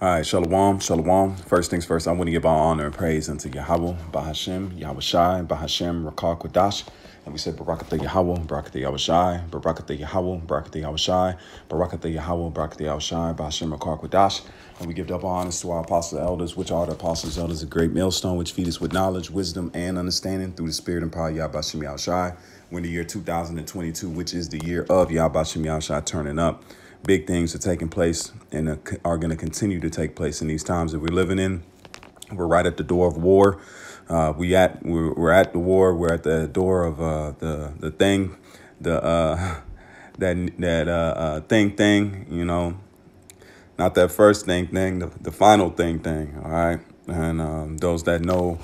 All right, shalom, shalom. First things first, I want to give all honor and praise unto Yahweh, Bahashem, Yahweh Shai, Bahashem, Rakar Kwadash. And we say, Barakatah Yahweh, Barakatah Yahweh Shai, Barakatah Yahweh, Barakatah Yahweh Shai, Barakatah Yahweh, Barakatah Yahweh Shai, Bahashem, Rakar Kwadash. And we give double honors to our apostles and elders, which are the apostles and elders, a great millstone, which feed us with knowledge, wisdom, and understanding through the spirit and power of Yahweh Bashem Yahweh Shai. We're in the year 2022, which is the year of Yahweh Bashem Yahweh Shai turning up. Big things are taking place and are going to continue to take place in these times that we're living in. We're right at the door of war. We're at the war. We're at the door of the thing, thing. You know, not that first thing, the final thing. All right, and those that know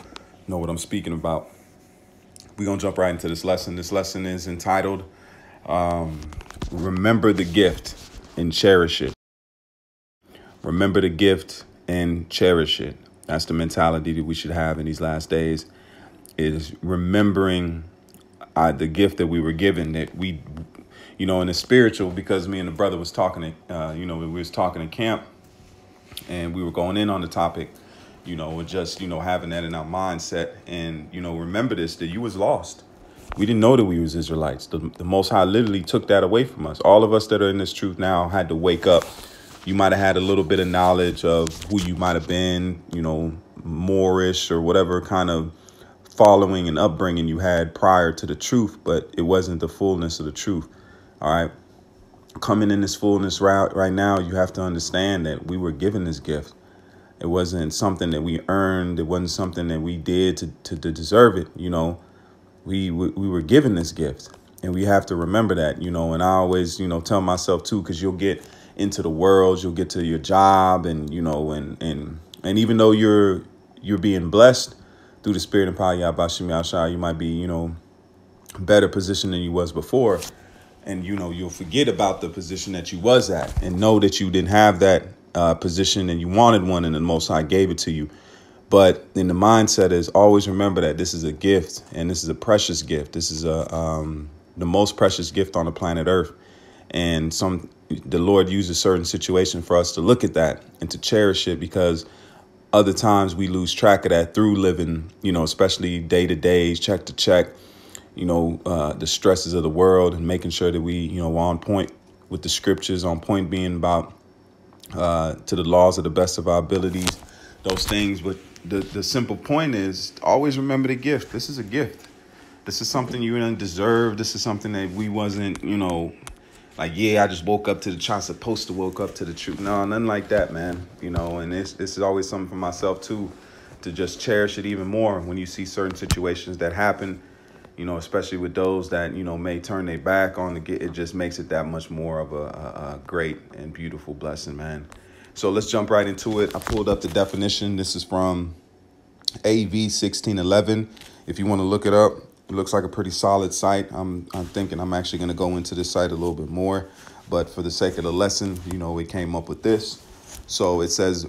what I'm speaking about. We're gonna jump right into this lesson. This lesson is entitled "Remember the Gift and Cherish It." Remember the gift and cherish it. That's the mentality that we should have in these last days, is remembering the gift that we were given, that we, in the spiritual, because me and the brother was talking, we was talking in camp and we were going in on the topic, with just, having that in our mindset and, remember this, that you was lost. We didn't know that we was Israelites. The Most High literally took that away from us. All of us that are in this truth now had to wake up. You might have had a little bit of knowledge of who you might have been, Moorish or whatever kind of following and upbringing you had prior to the truth, but it wasn't the fullness of the truth. All right. Coming in this fullness route right now, you have to understand that we were given this gift. It wasn't something that we earned. It wasn't something that we did to deserve it. We were given this gift, and we have to remember that, and I always, tell myself, too, because you'll get into the world, you'll get to your job, and, and even though you're being blessed through the spirit and power of Yahweh Bashem Yahweh Shai, you might be, better position than you was before. And, you'll forget about the position that you was at and know that you didn't have that position and you wanted one, and the Most High gave it to you. But in the mindset is always remember that this is a gift, and this is a precious gift. This is the most precious gift on the planet Earth. And the Lord uses certain situations for us to look at that and to cherish it, because other times we lose track of that through living, especially day to day, check to check, the stresses of the world, and making sure that we, are on point with the scriptures, on point being about to the laws of the best of our abilities, those things. But the simple point is always remember the gift. This is a gift. This is something you didn't deserve. This is something that we wasn't, like, I just woke up to the truth. Supposed to woke up to the truth. No, nothing like that, man. And this is always something for myself, too, to just cherish it even more when you see certain situations that happen, especially with those that, may turn their back on it just makes it that much more of a great and beautiful blessing, man. So let's jump right into it. I pulled up the definition. This is from AV 1611. If you want to look it up, it looks like a pretty solid site. I'm thinking I'm actually going to go into this site a little bit more, but for the sake of the lesson, we came up with this. So it says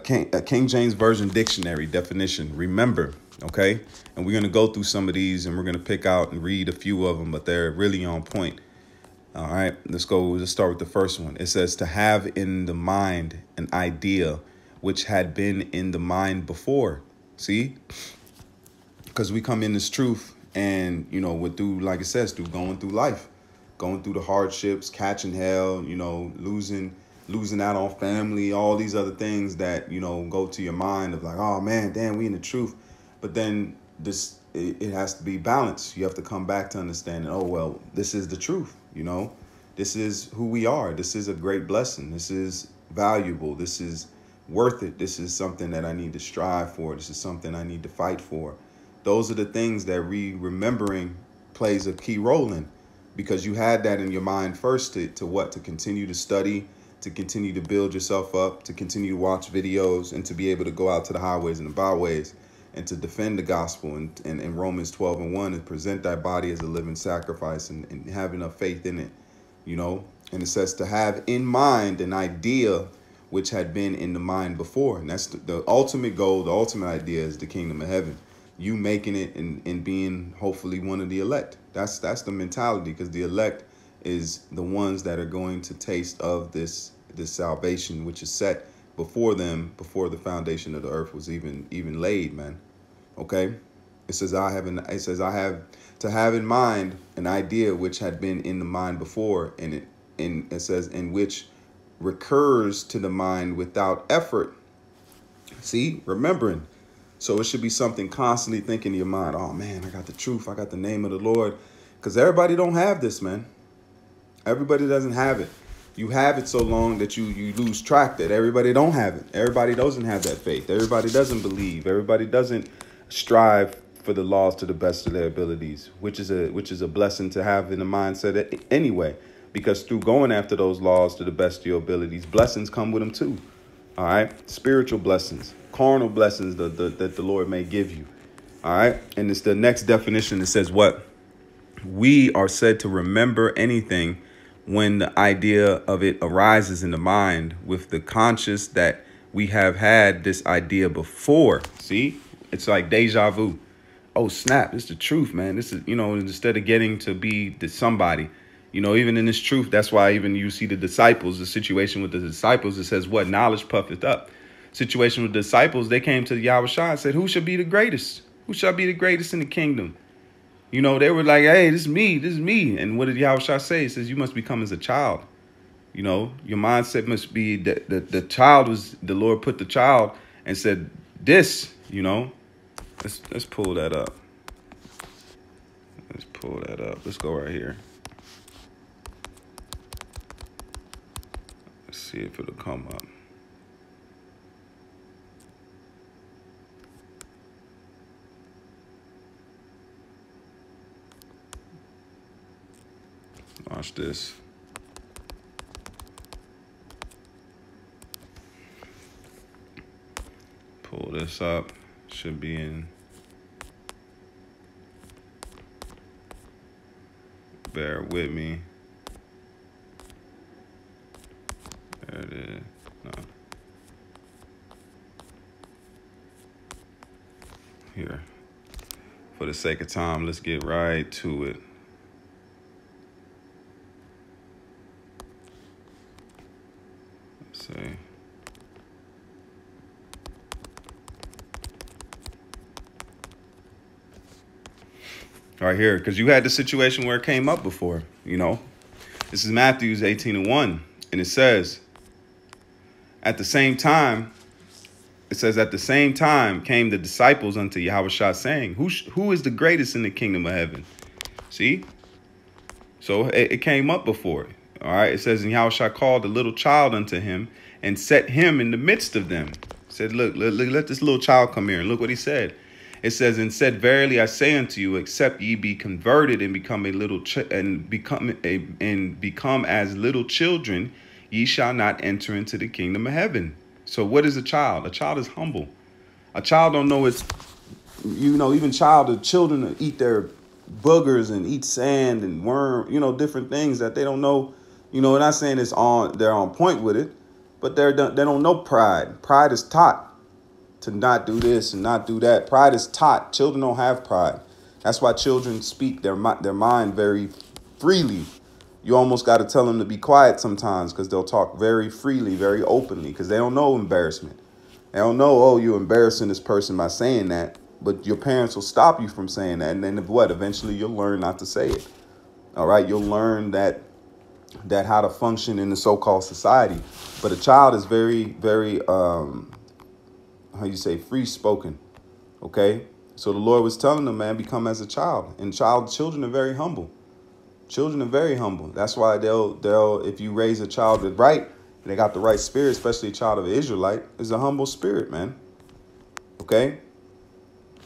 King James Version Dictionary definition. Remember, okay? And we're going to go through some of these, and we're going to pick out and read a few of them, but they're really on point. All right, let's go. Let's start with the first one. It says to have in the mind an idea which had been in the mind before. See, because we come in this truth and, through, like it says, through going through life, going through the hardships, catching hell, losing out on family, all these other things that, go to your mind of like, oh, man, damn, we in the truth. But then it has to be balanced. You have to come back to understanding, oh, well, this is the truth. This is who we are. This is a great blessing. This is valuable. This is worth it. This is something that I need to strive for. This is something I need to fight for. Those are the things that remembering plays a key role in, because you had that in your mind first to continue to study, to continue to build yourself up, to continue to watch videos, and to be able to go out to the highways and the byways and to defend the gospel. And in Romans 12:1, and present thy body as a living sacrifice, and have enough faith in it, And it says to have in mind an idea which had been in the mind before. And that's the ultimate goal. The ultimate idea is the kingdom of heaven. You making it and being hopefully one of the elect. That's the mentality, because the elect is the ones that are going to taste of this salvation, which is set before them, before the foundation of the earth was even laid, man. Okay? It says I have to have in mind an idea which had been in the mind before, and it says in which recurs to the mind without effort. See, remembering. So it should be something constantly thinking in your mind. Oh man, I got the truth. I got the name of the Lord. Because everybody don't have this, man. Everybody doesn't have it. You have it so long that you lose track that everybody don't have it. Everybody doesn't have that faith. Everybody doesn't believe. Everybody doesn't strive for the laws to the best of their abilities, which is a blessing to have in the mindset anyway. Because through going after those laws to the best of your abilities, blessings come with them too. All right, spiritual blessings, carnal blessings that the Lord may give you. All right, and it's the next definition that says what? We are said to remember anything when the idea of it arises in the mind with the conscious that we have had this idea before. See, it's like deja vu. Oh, snap. It's the truth, man. This is, instead of getting to be the somebody, even in this truth, that's why even you see the disciples, the situation with the disciples, it says what? Knowledge puffeth up. Situation with the disciples, they came to Yahushua and said, who shall be the greatest? Who shall be the greatest in the kingdom? They were like, hey, this is me. And what did Yahushua say? He says, you must become as a child. Your mindset must be that the child was, the Lord put the child and said, this, let's pull that up. Let's pull that up. Let's go right here. Let's see if it'll come up. Watch this. Pull this up. Should be in. Bear with me. There it is. No. Here. For the sake of time, let's get right to it. Let's see. Right here, because you had the situation where it came up before, This is Matthew 18:1, and it says, at the same time came the disciples unto Yahushua saying, who is the greatest in the kingdom of heaven? See? So it came up before. All right. It says, and Yahushua called a little child unto him and set him in the midst of them. Said, look, let this little child come here. And look what he said. It says, and said, verily I say unto you, except ye be converted and become become as little children, ye shall not enter into the kingdom of heaven. So what is a child? A child is humble. A child don't know it's, even children eat their boogers and eat sand and worm, different things that they don't know. Not saying they're on point with it, but they don't know pride. Pride is taught to not do this and not do that. Pride is taught. Children don't have pride. That's why children speak their mind very freely. You almost got to tell them to be quiet sometimes because they'll talk very freely, very openly, because they don't know embarrassment. They don't know, oh, you're embarrassing this person by saying that. But your parents will stop you from saying that. And then what? Eventually you'll learn not to say it. All right. You'll learn that how to function in the so-called society. But a child is very, very, free spoken. OK, so the Lord was telling them, man, become as a child. And children are very humble. Children are very humble. That's why they'll if you raise a child right, and they got the right spirit, especially a child of an Israelite, is a humble spirit, man. OK,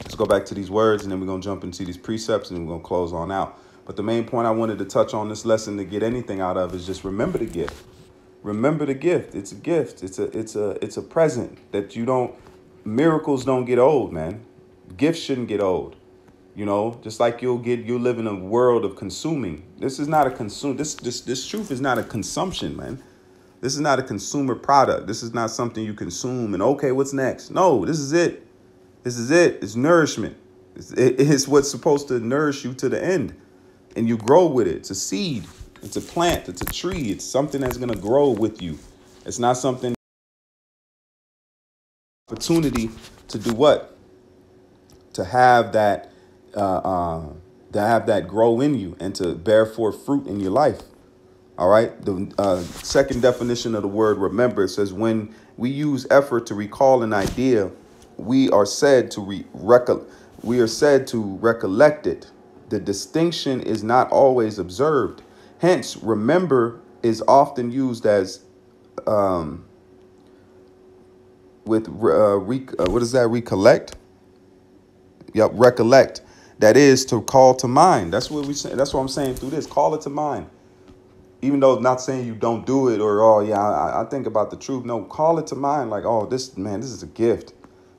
let's go back to these words and then we're going to jump into these precepts and we're going to close on out. But the main point I wanted to touch on this lesson to get anything out of is just remember the gift. Remember the gift. It's a gift. It's a present that you don't. Miracles don't get old, man. Gifts shouldn't get old. Just like you live in a world of consuming. This is not a this truth is not a consumption, man. This is not a consumer product. This is not something you consume and okay, what's next? No, this is it. This is it. It's nourishment. It's what's supposed to nourish you to the end. And you grow with it. It's a seed. It's a plant. It's a tree. It's something that's going to grow with you. It's not something opportunity to do what? To have that, grow in you and to bear forth fruit in your life. All right. The second definition of the word remember, it says when we use effort to recall an idea, we are said to recollect it. The distinction is not always observed. Hence, remember is often used as what is that? Recollect. Yep, recollect. That is to call to mind. That's what we say. That's what I'm saying through this. Call it to mind. Even though not saying you don't do it or, oh, yeah, I think about the truth. No, call it to mind like, oh, this is a gift.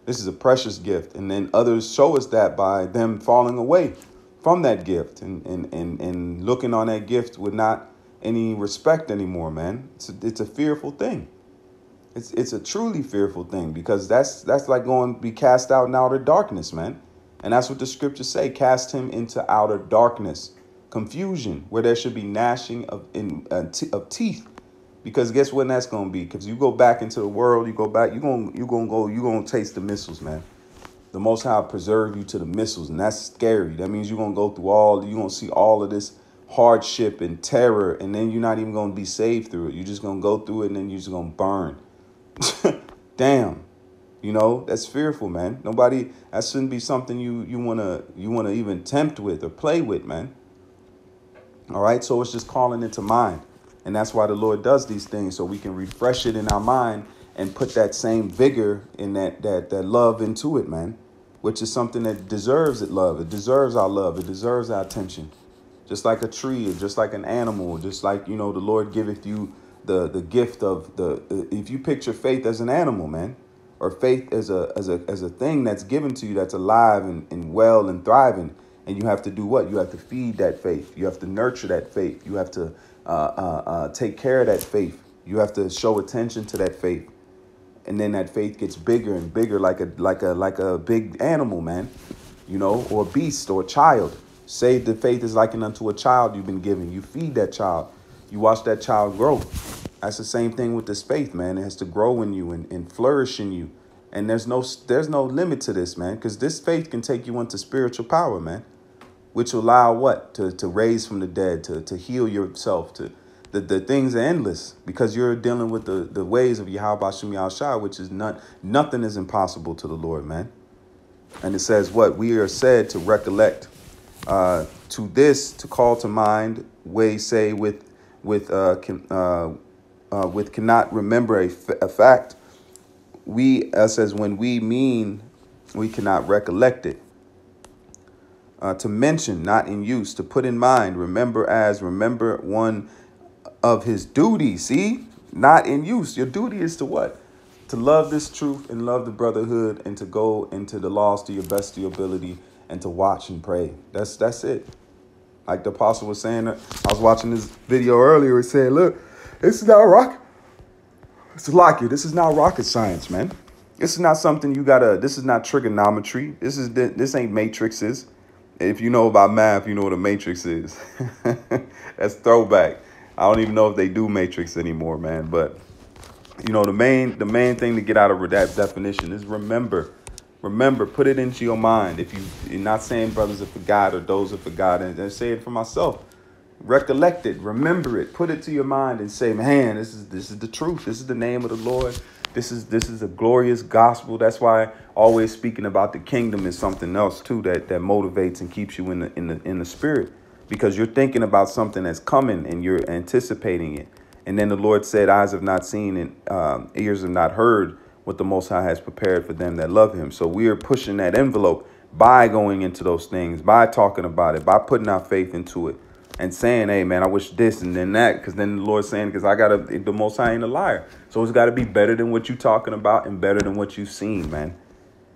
This is a precious gift. And then others show us that by them falling away from that gift and looking on that gift with not any respect anymore, man. It's a fearful thing. It's a truly fearful thing because that's like going to be cast out in outer darkness, man. And that's what the scriptures say. Cast him into outer darkness. Confusion, where there should be gnashing of teeth, because guess when that's gonna be? Because you go back into the world, you're gonna taste the missiles, man. The Most High preserve you to the missiles, and that's scary. That means you're gonna go through you're gonna see all of this hardship and terror, and then you're not even gonna be saved through it. You're just gonna go through it, and then you're just gonna burn. Damn. That's fearful, man. That shouldn't be something you wanna even tempt with or play with, man. All right. So it's just calling it to mind. And that's why the Lord does these things, so we can refresh it in our mind and put that same vigor in that love into it, man, which is something that deserves love. It deserves our love. It deserves our attention. Just like a tree or just like an animal, just like, the Lord giveth you the gift of if you picture faith as an animal, man, or faith as a thing that's given to you, that's alive and well and thriving. And you have to do what? You have to feed that faith. You have to nurture that faith. You have to take care of that faith. You have to show attention to that faith. And then that faith gets bigger and bigger, like a big animal, man, or a beast or a child. Say the faith is likened unto a child you've been given. You feed that child. You watch that child grow. That's the same thing with this faith, man. It has to grow in you and flourish in you. And there's no limit to this, man, because this faith can take you into spiritual power, man, which will allow what? To raise from the dead, to heal yourself, the things are endless because you're dealing with the ways of Yahweh Shem Yahushua, which is nothing is impossible to the Lord, man. And it says what? We are said to recollect, to this, to call to mind, way say with cannot remember a fact. Says when we mean we cannot recollect it. To mention, not in use, to put in mind, remember one of his duties. See, not in use. Your duty is to what? To love this truth and love the brotherhood and to go into the laws to your best of your ability and to watch and pray. That's it. Like the apostle was saying, I was watching this video earlier. It said, look, this is not this is not rocket science, man. This is not something this is not trigonometry. This ain't matrices. If you know about math, you know what a matrix is. That's throwback. I don't even know if they do matrix anymore, man. But, the main thing to get out of that definition is remember. Remember, put it into your mind. If you're not saying brothers are for God or those are for God, and say it for myself. Recollect it. Remember it. Put it to your mind and say, man, this is the truth. This is the name of the Lord. This is a glorious gospel. That's why always speaking about the kingdom is something else, too, that motivates and keeps you in the spirit, because you're thinking about something that's coming and you're anticipating it. And then the Lord said, eyes have not seen and ears have not heard what the Most High has prepared for them that love him. So we are pushing that envelope by going into those things, by talking about it, by putting our faith into it and saying, hey, man, I wish this and then that, because then the Lord's saying, because the Most High ain't a liar. So it's got to be better than what you're talking about and better than what you've seen, man.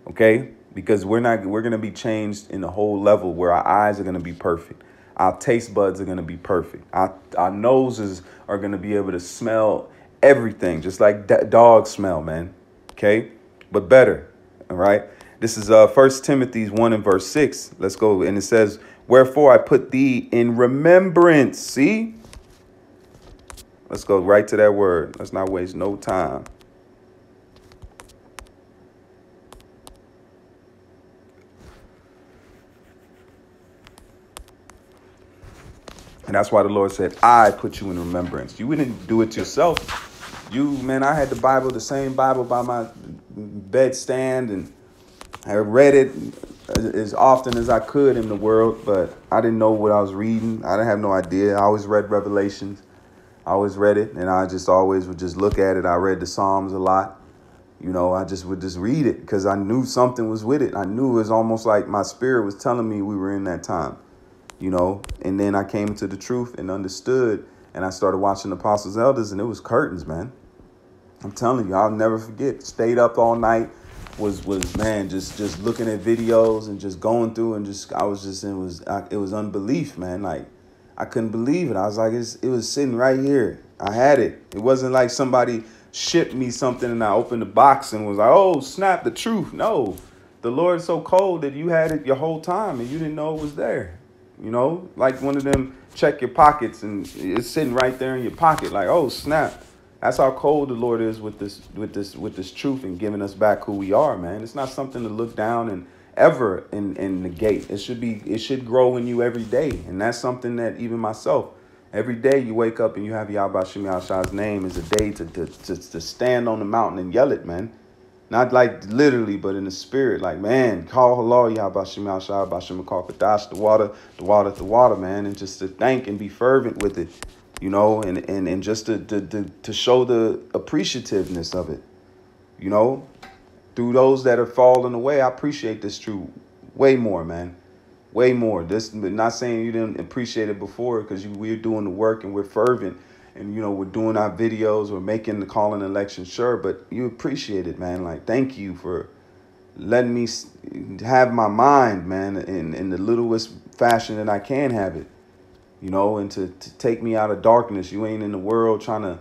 OK, because we're going to be changed in a whole level where our eyes are going to be perfect. Our taste buds are going to be perfect. Our noses are going to be able to smell everything, just like dogs smell, man. OK, but better. All right. This is 1 Timothy 1 and verse 6. Let's go. And it says, wherefore I put thee in remembrance. See, let's go right to that word. Let's not waste no time. And that's why the Lord said, I put you in remembrance. You didn't do it yourself. Man, I had the Bible, the same Bible by my bedstand, and I read it as often as I could in the world, but I didn't know what I was reading. I didn't have no idea. I always read Revelations. I always read it, and I just always would just look at it. I read the Psalms a lot. I just would just read it because I knew something was with it. I knew it was almost like my spirit was telling me we were in that time, and then I came to the truth and understood, and I started watching Apostles' Elders, and it was curtains, man. I'm telling you, I'll never forget. Stayed up all night, was man, just looking at videos and just going through, and it was unbelief, man. Like, I couldn't believe it. I was like, it was sitting right here. I had it. It wasn't like somebody shipped me something and I opened the box and was like, oh, snap, the truth. No, the Lord's so cold that you had it your whole time and you didn't know it was there. Like one of them check your pockets and it's sitting right there in your pocket. Like, oh, snap. That's how cold the Lord is with this truth and giving us back who we are, man. It's not something to look down and ever and negate. It should grow in you every day. And that's something that even myself, every day you wake up and you have Yahweh Shem Yahshua's name is a day to stand on the mountain and yell it, man. Not like literally, but in the spirit. Like, man, call Allah, Yahweh Shem Yahshua, Bashem Makar Kadash, the water, man. And just to thank and be fervent with it, and just to show the appreciativeness of it, through those that are falling away. I appreciate this truth way more, man. Way more. This, not saying you didn't appreciate it before, because we're doing the work and we're fervent and, we're doing our videos, we're making the calling election sure, but you appreciate it, man. Like, thank you for letting me have my mind, man, in the littlest fashion that I can have it, and to take me out of darkness. You ain't in the world trying to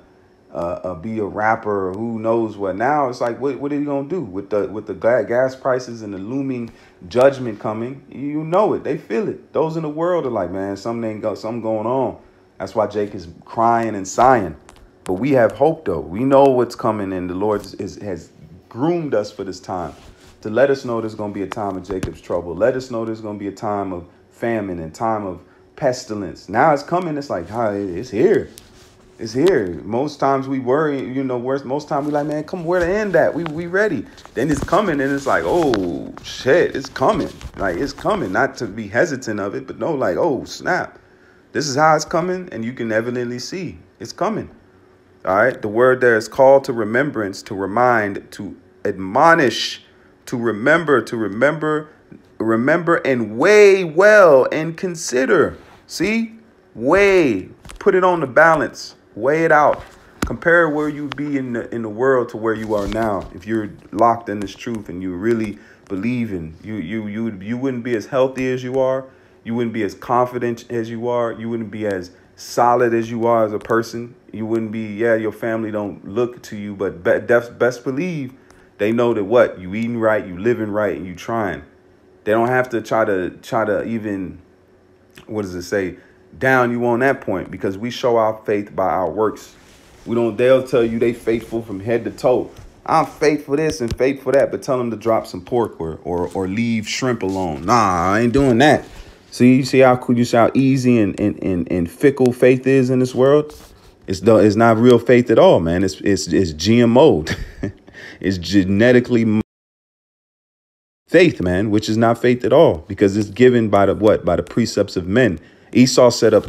be a rapper or who knows what. Now it's like, what are you gonna do with the gas prices and the looming judgment coming? They feel it. Those in the world are like, man, something going on. That's why Jake is crying and sighing. But we have hope, though. We know what's coming, and the Lord has groomed us for this time to let us know there's going to be a time of Jacob's trouble. Let us know there's going to be a time of famine and time of pestilence. Now it's coming. It's like, it's here. It's here. Most times we worry, most times we like, man, come, where the end at? We ready. Then it's coming, and it's like, oh, shit, it's coming. Like, it's coming. Not to be hesitant of it, but no, like, oh, snap. This is how it's coming, and you can evidently see it's coming. All right. The word there is called to remembrance, to remind, to admonish, to remember, and weigh well and consider. See, weigh, put it on the balance, weigh it out. Compare where you'd be in the world to where you are now. If you're locked in this truth and you really believe in, you wouldn't be as healthy as you are. You wouldn't be as confident as you are. You wouldn't be as solid as you are as a person. You wouldn't be, your family don't look to you, but best believe they know that what? You eating right, you living right, and you trying. They don't have to try to even, what does it say, down you on that point, because we show our faith by our works. They'll tell you they faithful from head to toe. I'm faithful this and faithful that, but tell them to drop some pork or leave shrimp alone. Nah, I ain't doing that. See, you see how easy and fickle faith is in this world? It's not real faith at all, man. It's GMO'd. It's genetically faith, man, which is not faith at all, because it's given by the precepts of men. Esau set up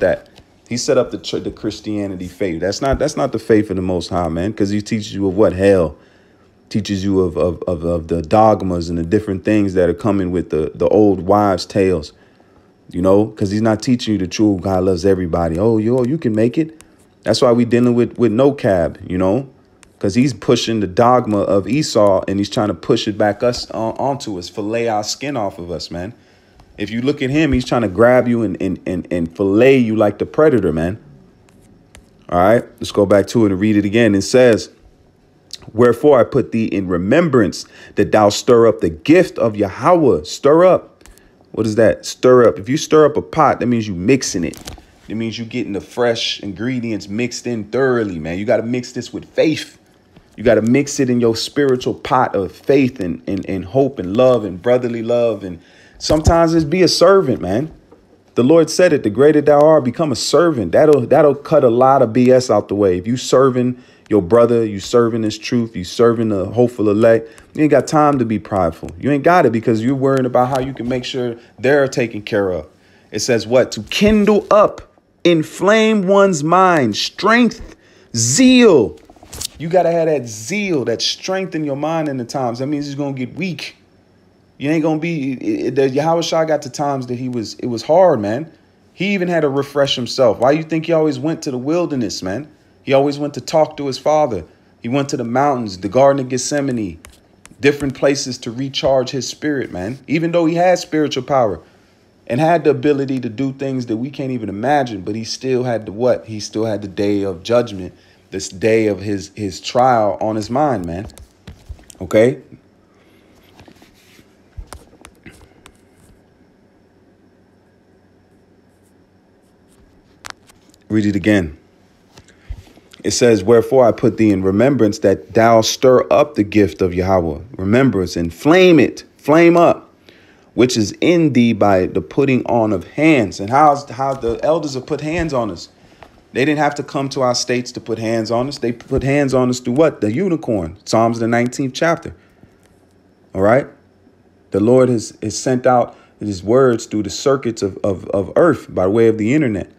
he set up the Christianity faith. That's not the faith of the Most High, man, because he teaches you of what? Hell. Teaches you of the dogmas and the different things that are coming with the old wives' tales. Because he's not teaching you the truth. God loves everybody. Oh, you can make it. That's why we dealing with no cab, because he's pushing the dogma of Esau and he's trying to push it back onto us, fillet our skin off of us, man. If you look at him, he's trying to grab you and fillet you like the predator, man. All right, let's go back to it and read it again. It says, wherefore I put thee in remembrance that thou stir up the gift of Yahweh. Stir up. What is that? Stir up. If you stir up a pot, that means you mixing it. It means you getting the fresh ingredients mixed in thoroughly, man. You got to mix this with faith. You got to mix it in your spiritual pot of faith and hope and love and brotherly love. And sometimes it's be a servant, man. The Lord said it, the greater thou art, become a servant. That'll cut a lot of BS out the way. If you serving your brother, you serving his truth, you serving the hopeful elect, you ain't got time to be prideful. You ain't got it because you're worrying about how you can make sure they're taken care of. It says what? To kindle up, inflame one's mind, strength, zeal. You got to have that zeal, that strength in your mind in the times. That means it's going to get weak. You ain't going to be, Yahweh Shai got to times that it was hard, man. He even had to refresh himself. Why you think he always went to the wilderness, man? He always went to talk to his father. He went to the mountains, the Garden of Gethsemane, different places to recharge his spirit, man. Even though he had spiritual power and had the ability to do things that we can't even imagine, but he still had what? He still had the day of judgment, this day of his trial on his mind, man. Okay? Read it again. It says, wherefore I put thee in remembrance that thou stir up the gift of Yahweh. Remembrance, and flame it, flame up, which is in thee by the putting on of hands. And how the elders have put hands on us. They didn't have to come to our states to put hands on us. They put hands on us through what? The unicorn. Psalms, the 19th chapter. All right. The Lord has sent out his words through the circuits of earth by way of the internet.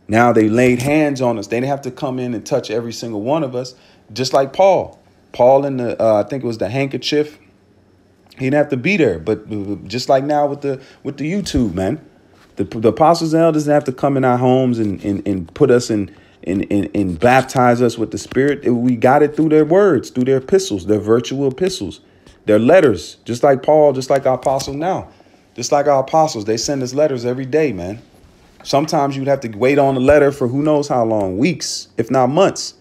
Now they laid hands on us. They didn't have to come in and touch every single one of us, just like Paul. Paul in the I think it was the handkerchief. He didn't have to be there, but just like now with the YouTube, man, the apostles and elders didn't have to come in our homes and put us in baptize us with the Spirit. We got it through their words, through their epistles, their virtual epistles, their letters, just like Paul, just like our apostle now, just like our apostles. They send us letters every day, man. Sometimes you'd have to wait on a letter for who knows how long, weeks, if not months.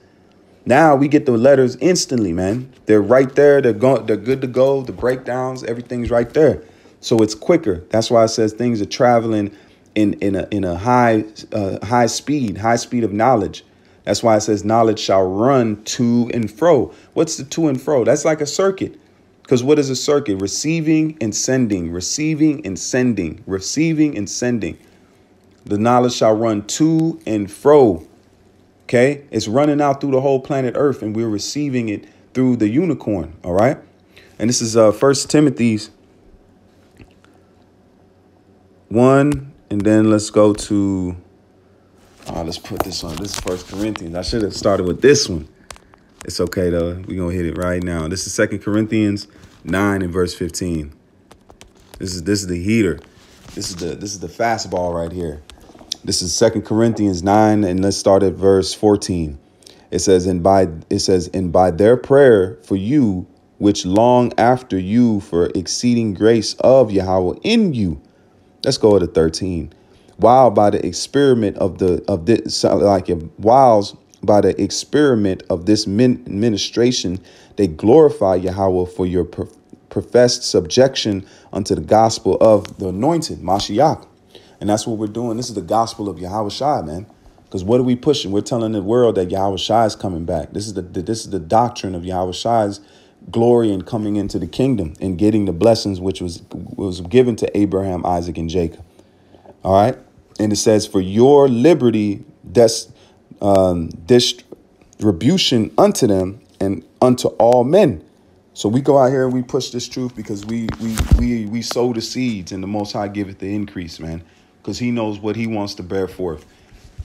Now we get the letters instantly, man. They're right there. They're good to go. The breakdowns, everything's right there. So it's quicker. That's why it says things are traveling in a high speed of knowledge. That's why it says knowledge shall run to and fro. What's the to and fro? That's like a circuit. Because what is a circuit? Receiving and sending, receiving and sending, receiving and sending. The knowledge shall run to and fro. OK, it's running out through the whole planet Earth, and we're receiving it through the unicorn. All right. And this is 1 Timothy 1. And then let's go to let's put this on. This is 1 Corinthians. I should have started with this one. It's OK, though. We're going to hit it right now. This is 2 Corinthians 9 and verse 15. This is the heater. This is the fastball right here. This is 2 Corinthians 9, and let's start at verse 14. It says, and by their prayer for you, which long after you for exceeding grace of Yahweh in you. Let's go to 13. While by the experiment of this ministration, they glorify Yahweh for your professed subjection unto the gospel of the anointed, Mashiach. And that's what we're doing. This is the gospel of Yahweh Shai, man. Because what are we pushing? We're telling the world that Yahweh Shai is coming back. This is the doctrine of Yahweh Shai's glory and coming into the kingdom and getting the blessings which was given to Abraham, Isaac, and Jacob. All right. And it says, for your liberty, distribution unto them and unto all men. So we go out here and we push this truth because we sow the seeds, and the Most High giveth the increase, man, because he knows what he wants to bear forth.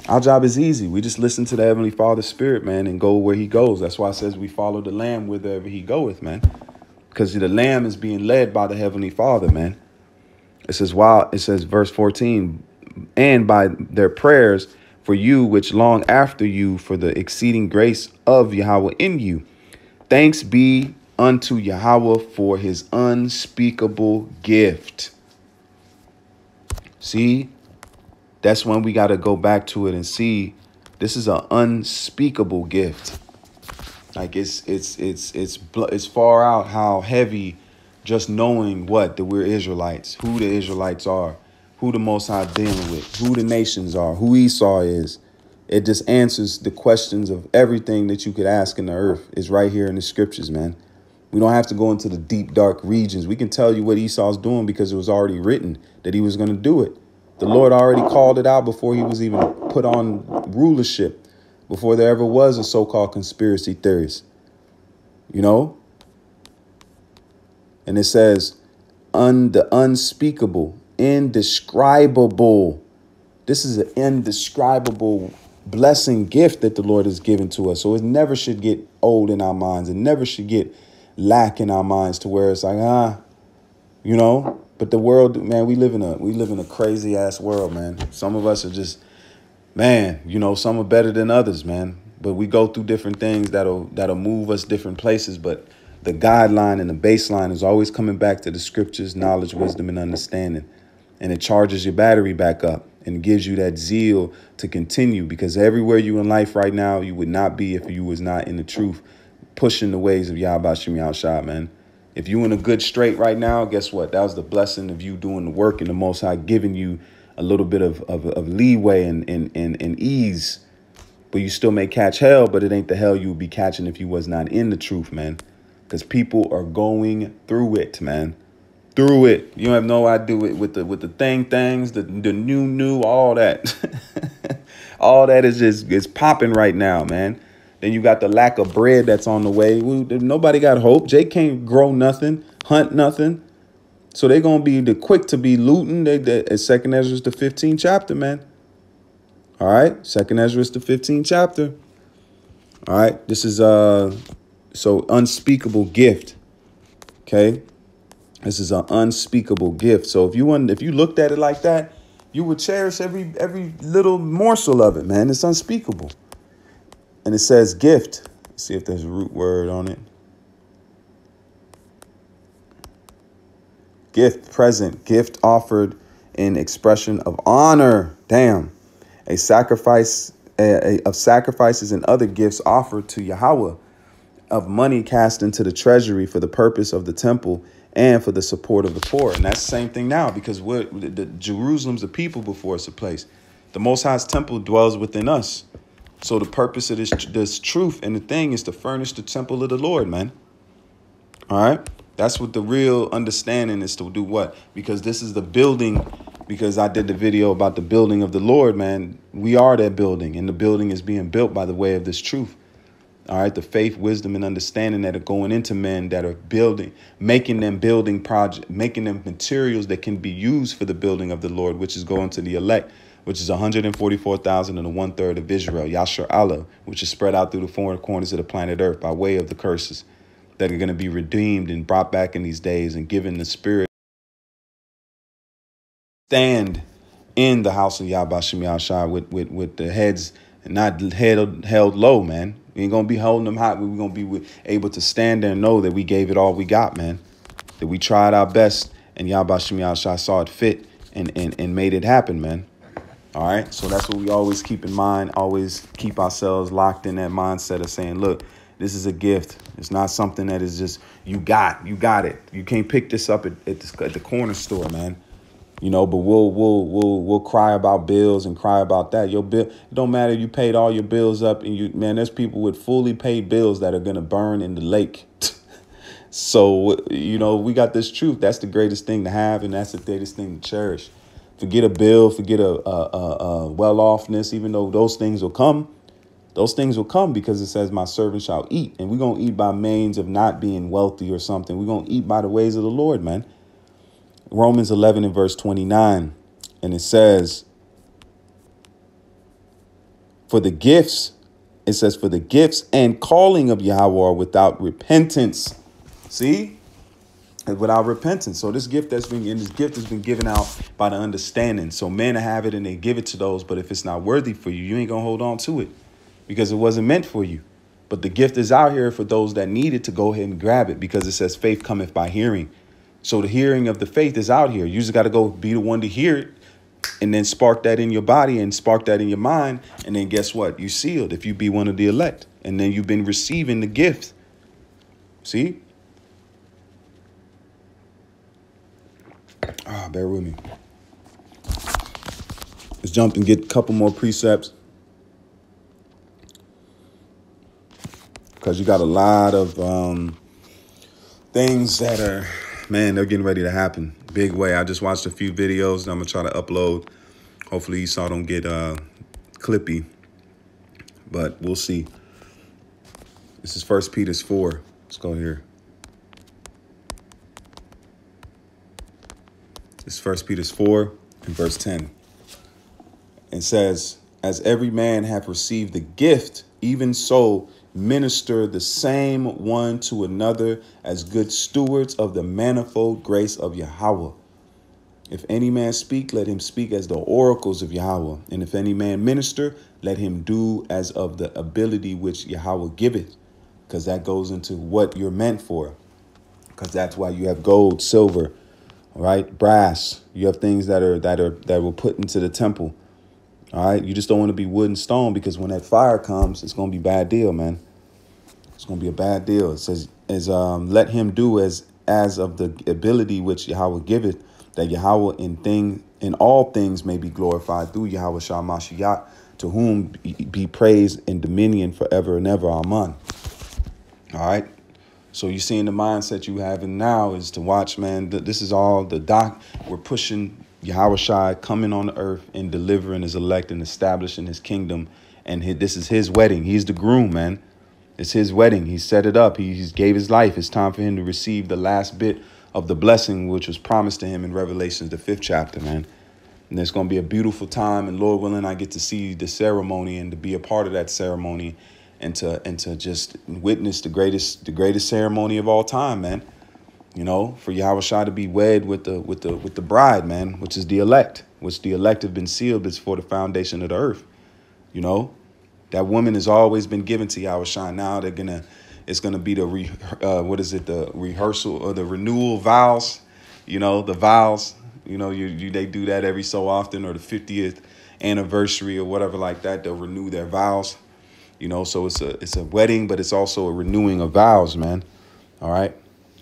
Our job is easy. We just listen to the Heavenly Father's Spirit, man, and go where he goes. That's why it says we follow the Lamb wherever he goeth, man, because the Lamb is being led by the Heavenly Father, man. It says, verse 14, and by their prayers for you, which long after you for the exceeding grace of Yahweh in you. Thanks be unto Yahweh for his unspeakable gift. See, that's when we got to go back to it and see this is an unspeakable gift. Like it's far out how heavy just knowing that we're Israelites, who the Israelites are, who the Most High dealing with, who the nations are, who Esau is. It just answers the questions of everything that you could ask in the earth is right here in the scriptures, man. We don't have to go into the deep, dark regions. We can tell you what Esau's doing because it was already written that he was going to do it. The Lord already called it out before he was even put on rulership, before there ever was a so-called conspiracy theorist, you know? And it says, the unspeakable, indescribable. This is an indescribable blessing gift that the Lord has given to us. So it never should get old in our minds. It never should get lack in our minds to where it's like, you know. But the world, man, we live in a crazy ass world, man. Some of us are just, man, you know, some are better than others, man. But we go through different things that'll move us different places. But the guideline and the baseline is always coming back to the scriptures, knowledge, wisdom, and understanding. And it charges your battery back up and gives you that zeal to continue, because everywhere you in life right now, you would not be if you was not in the truth, pushing the ways of Yahweh Shem Yahushua, man. If you in a good straight right now, guess what? That was the blessing of you doing the work and the Most High giving you a little bit of leeway and ease. But you still may catch hell, but it ain't the hell you would be catching if you was not in the truth, man. Because people are going through it, man. Through it. You have no idea with the things, the new, all that. All that is popping right now, man. Then you got the lack of bread that's on the way. Nobody got hope. Jay can't grow nothing, hunt nothing. So they're going to be the quick to be looting. At 2 Ezra, the 15th chapter, man. All right. 2 Ezra, the 15th chapter. All right. This is so unspeakable gift. Okay. This is an unspeakable gift. So if you looked at it like that, you would cherish every little morsel of it, man. It's unspeakable. And it says gift. Let's see if there's a root word on it. Gift, present, gift offered in expression of honor. Damn. A sacrifice of sacrifices and other gifts offered to Yahweh, of money cast into the treasury for the purpose of the temple and for the support of the poor. And that's the same thing now, because Jerusalem's a people before it's a place. The Most High's temple dwells within us. So the purpose of this truth and the thing is to furnish the temple of the Lord, man. All right. That's what the real understanding is, to do what? Because this is the building, because I did the video about the building of the Lord, man. We are that building, and the building is being built by the way of this truth. All right. The faith, wisdom, and understanding that are going into men that are building, making them building project, making them materials that can be used for the building of the Lord, which is going to the elect, which is 144,000 and 1/3 of Israel, Yashar Allah, which is spread out through the four corners of the planet Earth by way of the curses that are going to be redeemed and brought back in these days and given the spirit stand in the house of Yahweh Shem Yahushua with the heads not held low, man. We ain't going to be holding them high. We're going to be able to stand there and know that we gave it all we got, man, that we tried our best and Yahweh Shem Yahushua saw it fit and made it happen, man. All right. So that's what we always keep in mind. Always keep ourselves locked in that mindset of saying, look, this is a gift. It's not something that is just you got it. You can't pick this up at the corner store, man. You know, but we'll cry about bills and cry about that. Your bill, it don't matter if you paid all your bills up and there's people with fully paid bills that are going to burn in the lake. So, you know, we got this truth. That's the greatest thing to have. And that's the greatest thing to cherish. Forget a bill, forget a well-offness, even though those things will come. Those things will come because it says my servant shall eat. And we're going to eat by means of not being wealthy or something. We're going to eat by the ways of the Lord, man. Romans 11 and verse 29. And it says, for the gifts, it says, for the gifts and calling of Yahweh are without repentance. See? Without repentance. So this gift has been given out by the understanding. So men have it and they give it to those. But if it's not worthy for you, you ain't going to hold on to it because it wasn't meant for you. But the gift is out here for those that need it to go ahead and grab it, because it says faith cometh by hearing. So the hearing of the faith is out here. You just got to go be the one to hear it and then spark that in your body and spark that in your mind. And then guess what? You sealed if you be one of the elect. And then you've been receiving the gift. See? Bear with me. Let's jump and get a couple more precepts, because you got a lot of things that are, man, they're getting ready to happen. Big way. I just watched a few videos and I'm going to try to upload Hopefully Esau don't get clippy, but we'll see. This is 1 Peter 4. Let's go here. This is 1 Peter 4 and verse 10. It says, as every man hath received the gift, even so minister the same one to another as good stewards of the manifold grace of Yahweh. If any man speak, let him speak as the oracles of Yahweh. And if any man minister, let him do as of the ability which Yahweh giveth. Because that goes into what you're meant for. Because that's why you have gold, silver, all right, brass. You have things that were put into the temple. All right. You just don't want to be wood and stone, because when that fire comes, it's going to be a bad deal, man. It's going to be a bad deal. It says, let him do as of the ability which Yahweh giveth, that Yahweh in all things may be glorified through Yahweh Shah Mashiach, to whom be praise and dominion forever and ever. Amen. All right. So you're seeing the mindset you having now is to watch, man. This is all we're pushing Yahweh Shai coming on the earth and delivering his elect and establishing his kingdom. And this is his wedding. He's the groom, man. It's his wedding. He set it up. He gave his life. It's time for him to receive the last bit of the blessing, which was promised to him in Revelations, the 5th chapter, man. And it's going to be a beautiful time. And Lord willing, I get to see the ceremony and to be a part of that ceremony and to just witness the greatest ceremony of all time, man. You know, for Yahweh Shai to be wed with the bride, man, which is the elect, which the elect have been sealed before the foundation of the earth. You know, that woman has always been given to Yahweh Shai. Now it's gonna be the rehearsal or the renewal vows. You know, the vows. You know, they do that every so often, or the 50th anniversary or whatever like that. They'll renew their vows. You know, so it's a wedding, but it's also a renewing of vows, man. All right.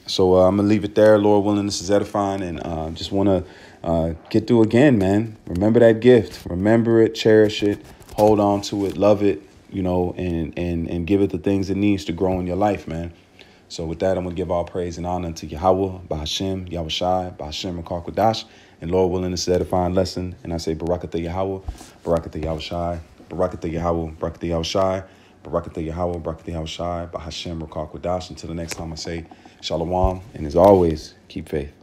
So I'm going to leave it there. Lord willing, this is edifying. And just want to get through again, man. Remember that gift. Remember it. Cherish it. Hold on to it. Love it, you know, and give it the things it needs to grow in your life, man. So with that, I'm going to give all praise and honor to Yahweh, Bahashem, Yahweh Shai, Bahashem, Rakar Kodash. And Lord willing, this is an edifying lesson. And I say, Barakatah Yahweh, Barakatah Yahweh Shai, Barakatah Yahweh, Barakatah Yahweh Shai, Barakatah Yahweh, Barakatah Yahweh Shai, Bahashem, Rakar Kodash. Until the next time I say, Shalom. And as always, keep faith.